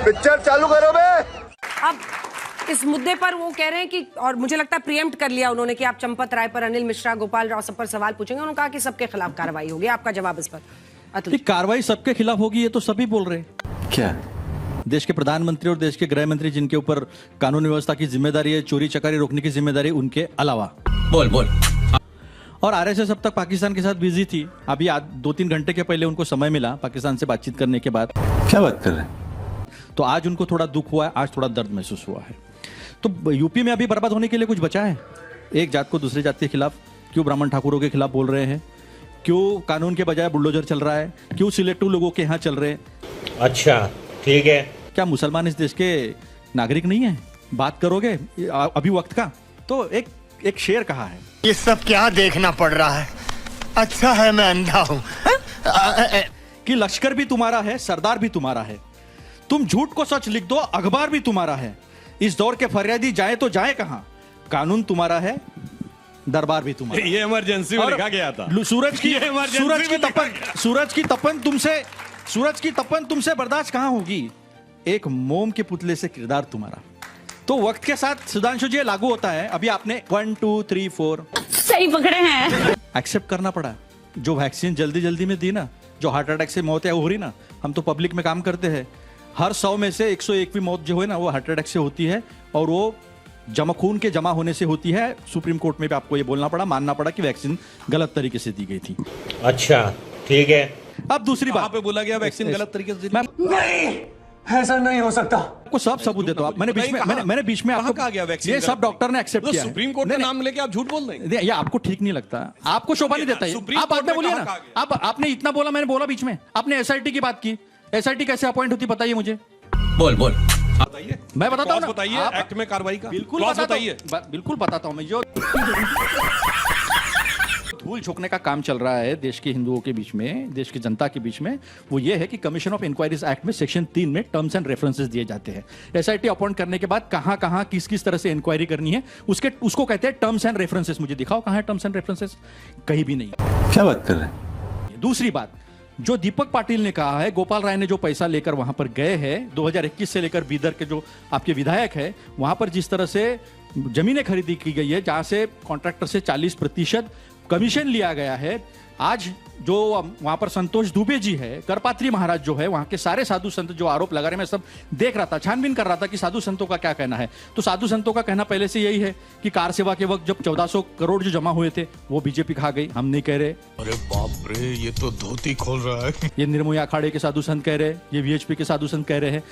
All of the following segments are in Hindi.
पिक्चर चालू करो बे। अब इस मुद्दे पर वो कह रहे हैं कि, और मुझे लगता है प्रीएम्प्ट कर लिया उन्होंने कि आप चंपत राय पर, अनिल मिश्रा, गोपाल राव सब पर सवाल पूछेंगे। उन्होंने कहा कि सबके खिलाफ कार्रवाई होगी। आपका जवाब इस पर अतुल? कार्रवाई सबके खिलाफ होगी ये तो सभी बोल रहे हैं। क्या? देश के प्रधानमंत्री और देश के गृह मंत्री जिनके ऊपर कानून व्यवस्था की जिम्मेदारी है, चोरी चकारी रोकने की जिम्मेदारी उनके अलावा। बोल और आरएसएस अब तक पाकिस्तान के साथ बिजी थी। अभी 2-3 घंटे के पहले उनको समय मिला पाकिस्तान से बातचीत करने के बाद। क्या बात कर रहे हैं? तो आज उनको थोड़ा दुख हुआ है, आज थोड़ा दर्द महसूस हुआ है। तो यूपी में अभी बर्बाद होने के लिए कुछ बचा है? एक जात को दूसरी जात के खिलाफ क्यों ब्राह्मण ठाकुरों के खिलाफ बोल रहे हैं? क्यों कानून के बजाय बुलडोजर चल रहा है? क्यों सिलेक्टिव लोगों के यहाँ चल रहे हैं? अच्छा ठीक है। क्या मुसलमान इस देश के नागरिक नहीं है? बात करोगे अभी वक्त का? तो एक शेर कहा है, ये सब क्या देखना पड़ रहा है? अच्छा है मैं अंधा हूं कि लश्कर भी तुम्हारा है, सरदार भी तुम्हारा है, तुम झूठ को सच लिख दो, अखबार भी तुम्हारा है। इस दौर के फरियादी जाए तो जाए कहां? कानून तुम्हारा है, दरबार भी तुम्हारा। ये इमरजेंसी में लिखा गया था। सूरज की तपन तुमसे बर्दाश्त कहां होगी? एक मोम के पुतले से किरदार तुम्हारा। तो वक्त के साथ सुधांशु जी लागू होता है। अभी आपने 1 2 3 4 सही पकड़े हैं। एक्सेप्ट करना पड़ा। जो वैक्सीन जल्दी में दी ना, जो हार्ट अटैक से मौत हो रही ना, हम तो पब्लिक में काम करते हैं, हर 100 में से 101वीं मौत जो है ना वो हार्ट अटैक से होती है, और वो खून के जमा होने से होती है। सुप्रीम कोर्ट में भी आपको ये बोलना पड़ा, मानना पड़ा कि वैक्सीन गलत तरीके से दी गई थी। अच्छा ठीक है। अब दूसरी बात पे बोला गया वैक्सीन गलत तरीके से नहीं, ऐसा नहीं हो सकता। आपको सब सबूत देता हूं। मैंने बीच में आपको कहा गया वैक्सीन ये सब डॉक्टर ने एक्सेप्ट किया है। सुप्रीम कोर्ट का नाम लेके आप झूठ बोल रहे हैं। ये आपको ठीक नहीं लगता, आपको शोभा नहीं देता है। आप बाद में बोलिए ना। आपने इतना बोला, मैंने बोला बीच में। आपने एसआईटी की बात की। एसआईटी कैसे अपॉइंट होती बताइए मुझे। बोल बताइए, मैं बताता हूँ ना। बताइए एक्ट में कार्रवाई का बिल्कुल बताइए। बिल्कुल बताता हूँ मैं। जो धूल झोंकने का काम चल रहा है देश के हिंदुओं के बीच में, देश की जनता के बीच में, वो ये है कि कमीशन ऑफ इंक्वायरीज एक्ट में सेक्शन 3 में टर्म्स एंड रेफरेंसेस दिए जाते हैं। एसआईटी अपॉइंट करने के बाद कहां किस तरह से इंक्वायरी करनी है, उसको कहते हैं टर्म्स एंड रेफरेंसेस। मुझे दिखाओ कहां है टर्म्स एंड रेफरेंसेस? कहीं भी नहीं। क्या बात कर रहे हैं? दूसरी बात, जो दीपक पाटिल ने कहा है, गोपाल राय ने जो पैसा लेकर वहां पर गए हैं, 2021 से लेकर बीदर के जो आपके विधायक है, वहां पर जिस तरह से जमीनें खरीदी की गई है, जहां से कॉन्ट्रैक्टर से 40% कमीशन लिया गया है। आज जो वहां पर संतोष दुबे जी है, करपात्री महाराज जो है, वहां के सारे साधु संत जो आरोप लगा रहे, मैं सब देख रहा था, छानबीन कर रहा था कि साधु संतों का क्या कहना है। तो साधु संतों का कहना पहले से यही है कि कार सेवा के वक्त जब 1400 करोड़ जो जमा हुए थे वो बीजेपी खा गई। हम नहीं कह रहे। अरे बाप रे, ये तो धोती खोल रहा है। ये निर्मोही अखाड़े के साधु संत कह रहे हैं, ये वीएचपी के साधु संत कह रहे हैं।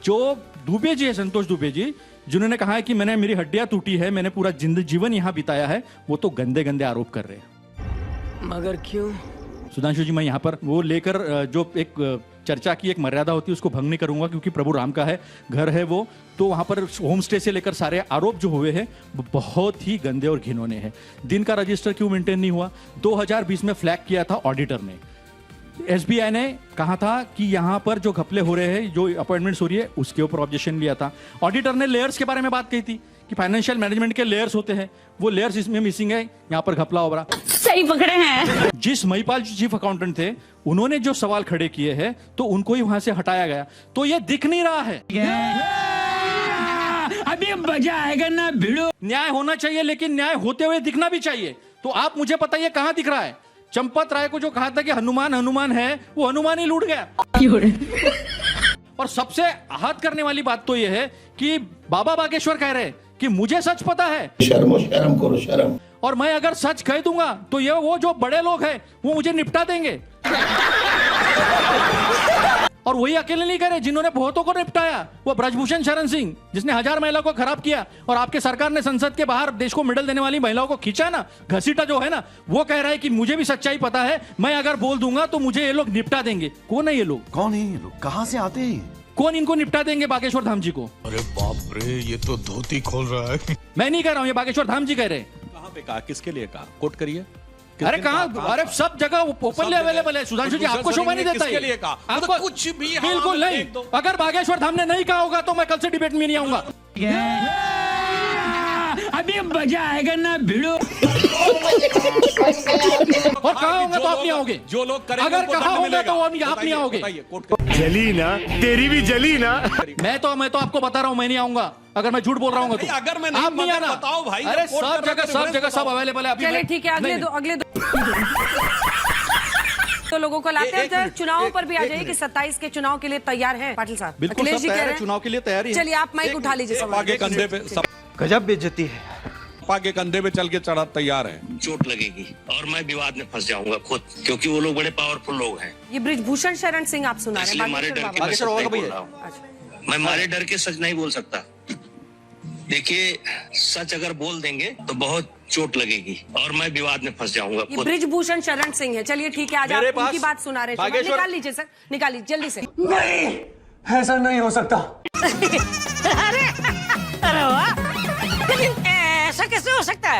जो दुबे जी है, संतोष दुबे जी, जिन्होंने कहा है कि मेरी हड्डियां टूटी है, मैंने पूरा जीवन यहाँ बिताया है, वो तो गंदे गंदे आरोप कर रहे हैं। मगर क्यों? सुधांशु जी, मैं यहाँ पर वो लेकर जो एक चर्चा की एक मर्यादा होती है उसको भंग नहीं करूंगा, क्योंकि प्रभु राम का है घर है वो। तो वहां पर होम स्टे से लेकर सारे आरोप जो हुए हैं वो बहुत ही गंदे और घिनौने हैं। दिन का रजिस्टर क्यों मेंटेन नहीं हुआ? 2020 में फ्लैग किया था ऑडिटर ने। एसबीआई ने कहा था कि यहाँ पर जो घपले हो रहे हैं, जो अपॉइंटमेंट्स हो रही है, उसके ऊपर ऑब्जेक्शन लिया था। ऑडिटर ने लेयर्स के बारे में बात कही थी कि फाइनेंशियल मैनेजमेंट के लेयर्स होते हैं, वो लेयर्स इसमें मिसिंग है, यहाँ पर घपला हो रहा। सही पकड़े हैं। जिस महिपाल चीफ अकाउंटेंट थे, उन्होंने जो सवाल खड़े किए हैं, तो उनको ही वहां से हटाया गया। तो ये दिख नहीं रहा है। अभी मजा आएगा ना भिड़ो। न्याय होना चाहिए, लेकिन न्याय होते हुए दिखना भी चाहिए। तो आप मुझे बताइए कहां दिख रहा है? चंपत राय को जो कहा था कि हनुमान है, वो हनुमान ही लूट गया। और सबसे आहत करने वाली बात तो यह है कि बाबा बागेश्वर कह रहे हैं कि मुझे सच पता है। शर्म करो शर्म। और मैं अगर सच कह दूंगा तो ये वो जो बड़े लोग हैं वो मुझे निपटा देंगे। और वही अकेले नहीं करे जिन्होंने बहुतों को निपटाया। वो ब्रजभूषण शरण सिंह, जिसने 1000 महिला को खराब किया, और आपके सरकार ने संसद के बाहर देश को मेडल देने वाली महिलाओं को खींचा ना, घसीटा जो है ना, वो कह रहा है कि मुझे भी सच्चाई पता है, मैं अगर बोल दूंगा तो मुझे ये लोग निपटा देंगे। कौन है ये लोग? कौन है ये लोग? कहां से आते हैं? कौन इनको निपटा देंगे? बागेश्वर धाम जी को। अरे बाप रे, ये तो धोती खोल रहा है। मैं नहीं कह रहा हूं, ये बागेश्वर धाम जी कह रहे हैं। कहां पे कहा, किसके लिए कहा? कोट करिए। अरे कहाँ? अरे सब जगह ओपनली अवेलेबल है। सुधांशु जी, आपको शोभा नहीं देता है? आपको कुछ भी बिल्कुल नहीं। अगर बागेश्वर धाम ने नहीं कहा होगा तो मैं कल से डिबेट में नहीं आऊंगा। अभी मजा आएगा ना भिड़ो। और कहाँ होंगे तो आप नहीं आओगे। जो लोग करेंगे अगर उनको कहाँ दंड होंगे मिलेगा। तो आप यहाँ नहीं आओगे। बताइए, कोर्ट करिए। जली ना, तेरी भी जली ना। मैं तो आपको बता रहा हूँ, मैं नहीं आऊंगा अगर मैं झूठ बोल रहा हूँ तो। नहीं, अगर मैं नहीं आप नहीं मगर आना। बताओ भाई, अरे जब कोर्ट सब कर रहा जगह है तो सब अवेलेबल है अभी। चलिए ठीक है, अगले दो तो लोगों को लाते हैं। जरा चुनावों पर भी आ जाइए कि 27 के चुनाव के लिए तैयार हैं पाटिल साहब। बिल्कुल अखिलेश सब जी कह तैयार रहे है, हैं चुनाव के लिए तैयारी है। चलिए आप माइक उठा लीजिए। सपा के कंधे पे गजब बेइज्जती है। सपा के कंधे पे चल के चढ़ा तैयार है। चोट लगेगी और मैं विवाद में फंस जाऊंगा खुद, क्योंकि वो लोग बड़े पावरफुल लोग हैं। ये ब्रिजभूषण शरण सिंह आप सुना रहे इसलिए मारे डर के मैं सच नहीं बोल रहा हूँ। हैं। मैं मारे डर के सच नहीं बोल सकता। देखिए, सच अगर बोल देंगे तो बहुत चोट लगेगी और मैं विवाद में फंस जाऊंगा ये खुद। ब्रिजभूषण शरण सिंह है। चलिए ठीक है, आज मेरे आप उनकी पास बात सुना रहे हैं। निकाल लीजिए सर, निकालिए जल्दी से। नहीं, ऐसा नहीं हो सकता। अरे वाह, लेकिन ऐसा कैसे हो सकता है?